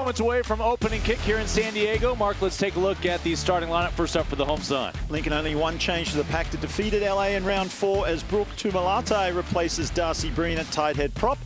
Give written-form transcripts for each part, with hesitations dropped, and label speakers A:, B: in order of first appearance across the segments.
A: moments away from opening kick here in San Diego. Mark, let's take a look at the starting lineup. First up for the home side.
B: Lincoln only one change to the pack to defeated LA in round 4 as Brooke Tumalate replaces Darcy Breen at tight head prop.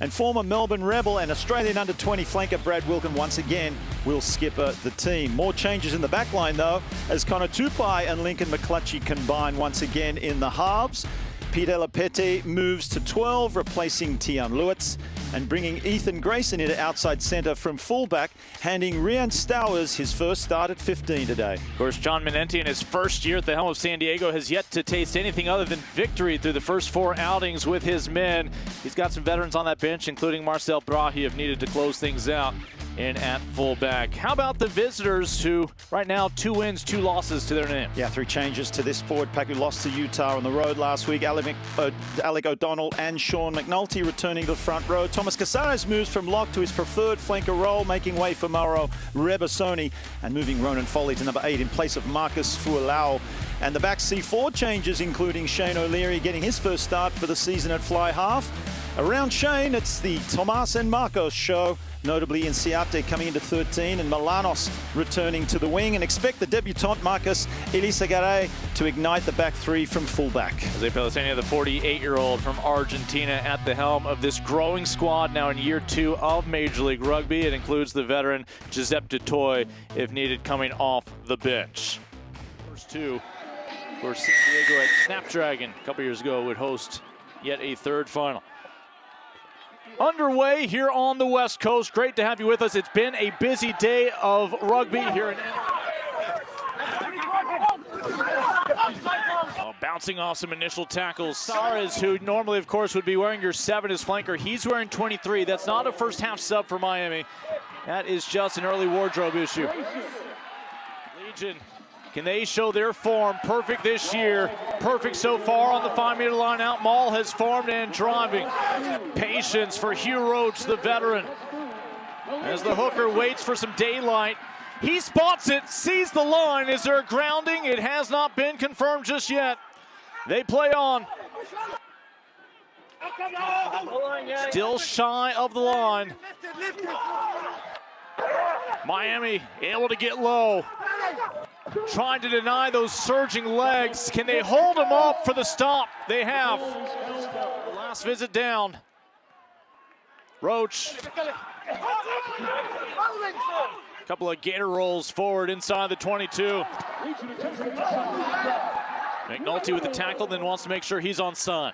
B: And former Melbourne Rebel and Australian under-20 flanker Brad Wilkin once again will skipper the team. More changes in the back line though, as Connor Tupai and Lincoln McClutchy combine once again in the halves. Peter Lepete moves to 12, replacing Tian Lewitz, and bringing Ethan Grayson into outside centre from fullback, handing Rian Stowers his first start at 15 today.
A: Of course, John Minenti in his first year at the helm of San Diego has yet to taste anything other than victory through the first 4 outings with his men. He's got some veterans on that bench, including Marcel Brahe, if needed to close things out in at fullback. How about the visitors, who right now 2 wins, 2 losses to their name?
B: Yeah, 3 changes to this forward pack who lost to Utah on the road last week. Alec O'Donnell and Sean McNulty returning to the front row. Thomas Casares moves from lock to his preferred flanker role, making way for Mauro Rebasoni and moving Ronan Foley to number 8 in place of Marcus Fualau. And the back C4 changes, including Shane O'Leary getting his first start for the season at fly half. Around Shane, it's the Tomas and Marcos show, notably Inciarte coming into 13 and Milanos returning to the wing, and expect the debutant Marcus Elizagaray to ignite the back 3 from fullback.
A: Jose Pellicenia, the 48-year-old from Argentina, at the helm of this growing squad now in year 2 of Major League Rugby. It includes the veteran Giuseppe Dutoy, if needed, coming off the bench. First 2 for San Diego at Snapdragon a couple years ago would host yet a 3rd final. Underway here on the West Coast. Great to have you with us. It's been a busy day of rugby here in bouncing off some initial tackles. Saras, who normally, of course, would be wearing your 7 as flanker, he's wearing 23. That's not a first half sub for Miami. That is just an early wardrobe issue. Legion, can they show their form? Perfect this year. Perfect so far on the 5-meter line out. Maul has formed and driving. Patience for Hugh Roach, the veteran. As the hooker waits for some daylight. He spots it, sees the line. Is there a grounding? It has not been confirmed just yet. They play on. Still shy of the line. Miami able to get low. Trying to deny those surging legs. Can they hold him up for the stop? They have. Last visit down. Roach. A couple of gator rolls forward inside the 22. McNulty with the tackle, then wants to make sure he's on sun.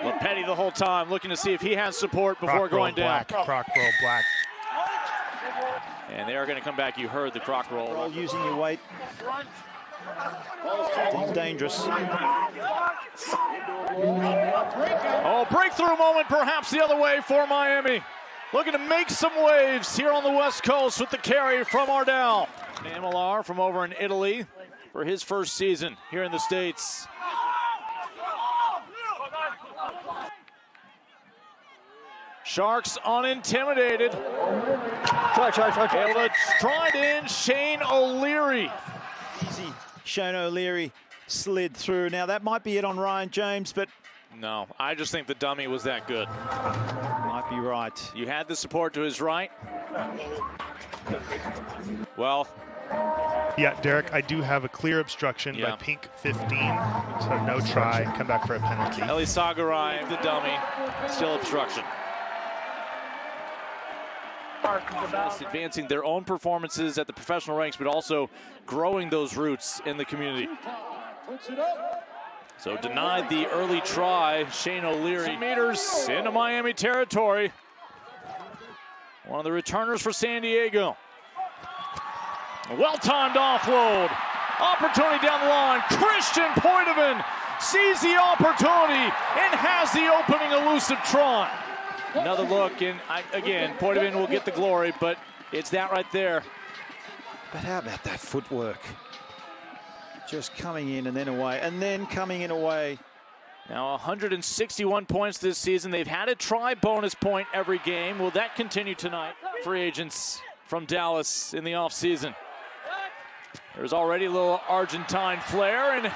A: Lepete the whole time, looking to see if he has support before going down.
C: Croc roll black.
A: And they are going to come back. You heard the croc roll.
B: All using your weight. Dangerous.
A: Oh, breakthrough moment perhaps the other way for Miami. Looking to make some waves here on the West Coast with the carry from Ardell. Amelar from over in Italy for his first season here in the States. Sharks unintimidated. Tried in Shane O'Leary.
B: Easy. Shane O'Leary slid through. Now that might be it on Ryan James, but
A: no, I just think the dummy was that good.
B: Might be right.
A: You had the support to his right. Well.
C: Yeah, Derek, I do have a clear obstruction by Pink 15, so no try. Come back for a penalty.
A: Elizagaray, the dummy, still obstruction. Advancing their own performances at the professional ranks, but also growing those roots in the community. So denied the early try. Shane O'Leary meters into Miami territory. One of the returners for San Diego. A well-timed offload. Opportunity down the line. Christian Poitevin sees the opportunity and has the opening elusive try. Another look, and again, Poitevin will get the glory, but it's that right there.
B: But how about that footwork? Just coming in and then away, and then coming in away.
A: Now 161 points this season. They've had a try bonus point every game. Will that continue tonight? Free agents from Dallas in the offseason. There's already a little Argentine flair and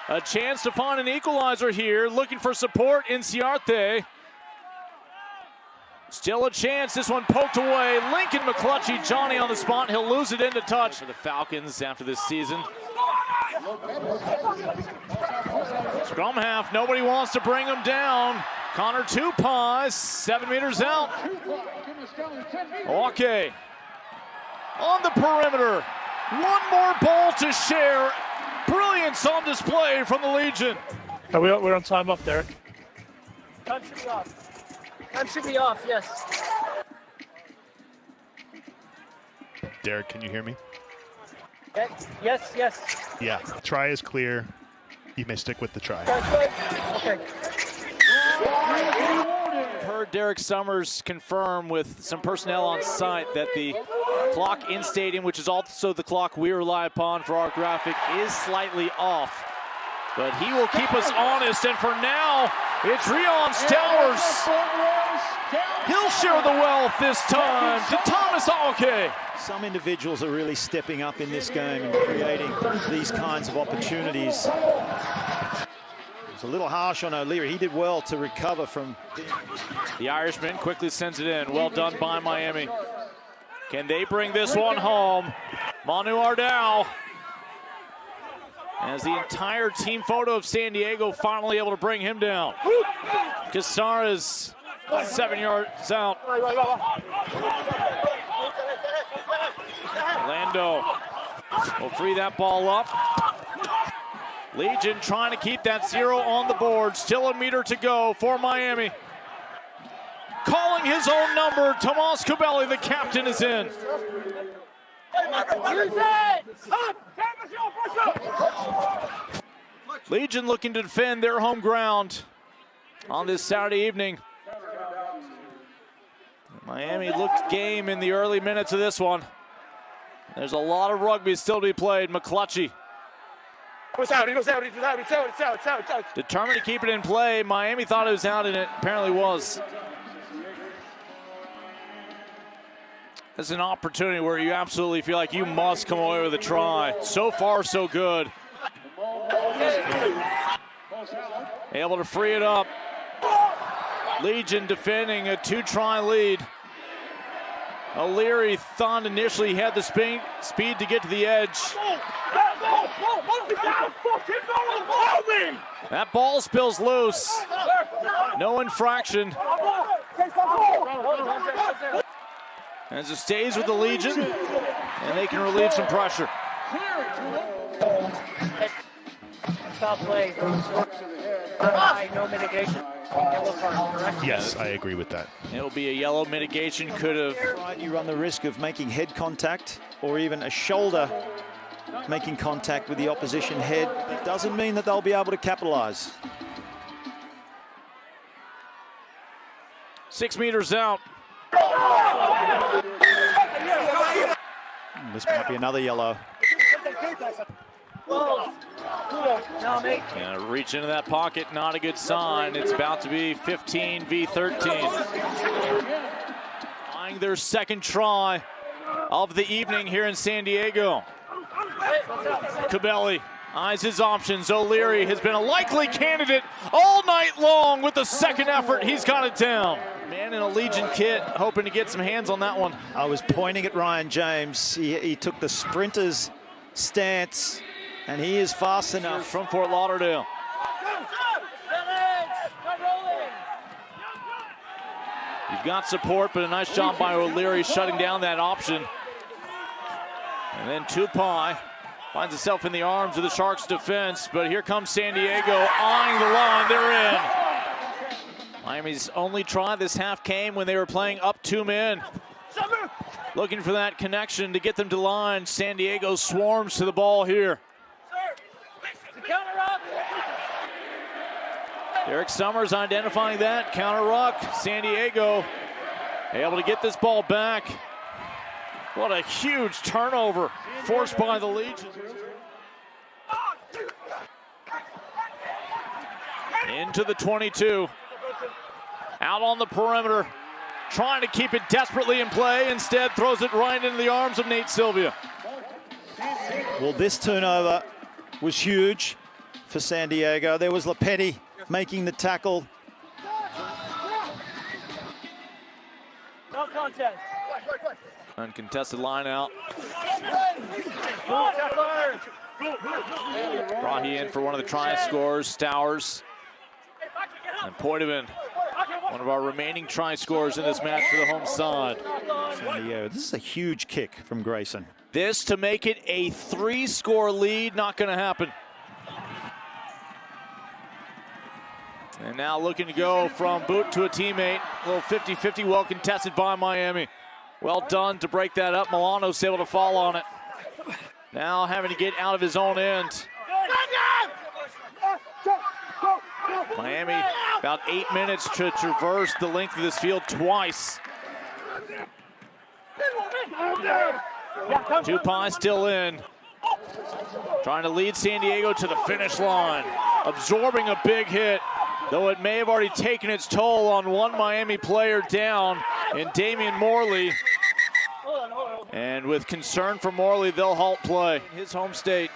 A: a chance to find an equalizer here. Looking for support, Inciarte. Still a chance. This one poked away. Lincoln McClutchy, Johnny on the spot. He'll lose it into touch for the Falcons after this season. Scrum half. Nobody wants to bring him down. Connor Tupai, 7 meters out. Okay. On the perimeter. One more ball to share. Brilliance on display from the Legion.
D: We're on time off, Derek.
E: Time should be off. Time should be off, yes.
C: Derek, can you hear me?
E: Yes, yes.
C: Yeah, try is clear. You may stick with the try.
E: Okay.
A: I've heard Derek Summers confirm with some personnel on site that the clock in stadium, which is also the clock we rely upon for our graphic, is slightly off. But he will keep us honest, and for now, it's Rion Stowers. He'll share the wealth this time to Thomas Alke.
B: Some individuals are really stepping up in this game and creating these kinds of opportunities. It's a little harsh on O'Leary. He did well to recover from...
A: The Irishman quickly sends it in. Well done by Miami. Can they bring this one home? Manu Ardau. As the entire team photo of San Diego finally able to bring him down. Casares 7 yards out. Lando will free that ball up. Legion trying to keep that 0 on the board. Still a meter to go for Miami. Calling his own number, Tomas Kubeli, the captain, is in. Legion looking to defend their home ground on this Saturday evening. Miami looked game in the early minutes of this one. There's a lot of rugby still to be played. McClutchy. Determined to keep it in play. Miami thought it was out, and it apparently was. It's an opportunity where you absolutely feel like you must come away with a try. So far, so good. Able to free it up. Legion defending a 2-try lead. O'Leary thought initially he had the speed to get to the edge. That ball spills loose. No infraction. As it stays with the Legion, and they can relieve some pressure.
E: Foul play. No mitigation.
C: Yes, I agree with that.
A: It'll be a yellow mitigation. Could have.
B: You run the risk of making head contact or even a shoulder making contact with the opposition head. It doesn't mean that they'll be able to capitalize.
A: 6 meters out.
B: This might be another yellow.
A: Yeah, reach into that pocket, not a good sign. It's about to be 15 v 13. Trying their second try of the evening here in San Diego. Kubeli eyes his options. O'Leary has been a likely candidate all night long with the second effort. He's got it down. Man in a Legion kit, hoping to get some hands on that one.
B: I was pointing at Ryan James. He took the sprinter's stance, and he is fast enough.
A: From Fort Lauderdale. You've got support, but a nice job by O'Leary shutting down that option. And then Tupai finds himself in the arms of the Sharks defense, but here comes San Diego eyeing the line. They're in. Miami's only try this half came when they were playing up 2 men. Looking for that connection to get them to line. San Diego swarms to the ball here. Derek Summers identifying that. Counter ruck. San Diego able to get this ball back. What a huge turnover forced by the Legion. Into the 22. Out on the perimeter. Trying to keep it desperately in play. Instead, throws it right into the arms of Nate Sylvia.
B: Well, this turnover was huge for San Diego. There was Lepetti making the tackle.
E: contest.
A: Uncontested line out. Brahe in for one of the try scorers, Stowers. And Poitevin, one of our remaining try scorers in this match for the home side.
B: Yeah, this is a huge kick from Grayson.
A: This to make it a 3-score lead, not going to happen. And now looking to go from boot to a teammate. A little 50-50, well contested by Miami. Well done to break that up. Milano's able to fall on it. Now having to get out of his own end. Miami about 8 minutes to traverse the length of this field twice. Tupai still in. Trying to lead San Diego to the finish line. Absorbing a big hit, though it may have already taken its toll on one Miami player down in Damian Morley. And with concern for Morley, they'll halt play. His home state.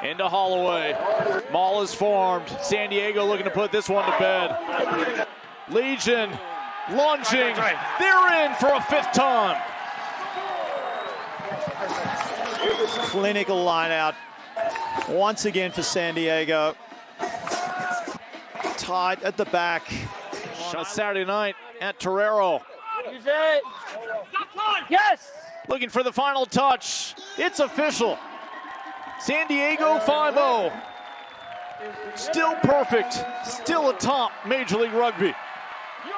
A: Into Holloway. Maul is formed. San Diego looking to put this one to bed. Legion lunging. They're in for a 5th time.
B: Clinical line out once again for San Diego. Tight at the back.
A: On a Saturday night at Torero.
E: Use it. Yes.
A: Looking for the final touch. It's official. San Diego 5-0. Still perfect. Still atop Major League Rugby.